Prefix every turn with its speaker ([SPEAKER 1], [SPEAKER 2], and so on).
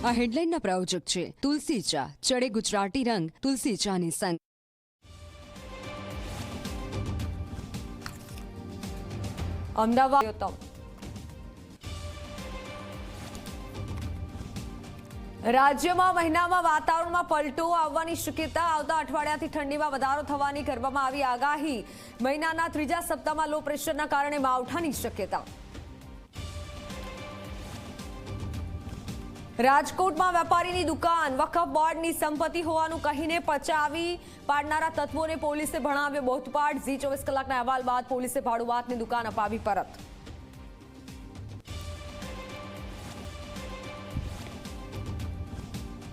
[SPEAKER 1] આ હેડલાઇનના પ્રાયોજક છે તુલસી ચા, ચડે ગુજરાતી રંગ તુલસી ચાની સંગ.
[SPEAKER 2] અમદાવાદ રાજ્યમાં મહિનામાં વાતાવરણમાં પલટો આવવાની શક્યતા. આવતા અઠવાડિયાથી ઠંડીમાં વધારો થવાની કરવામાં આવી આગાહી. મહિનાના ત્રીજા સપ્તાહમાં લો પ્રેશરના કારણે માવઠાની શક્યતા. રાજકોટમાં વેપારીની દુકાન વકફ બોર્ડની સંપત્તિ હોવાનું કહીને પચાવી પાડનારા તત્વોને પોલીસે ભણાવ્યો બોધપાઠ. ઝી 24 કલાકના અહેવાલ બાદ પોલીસે ભાડુઆતની દુકાન અપાવી પરત.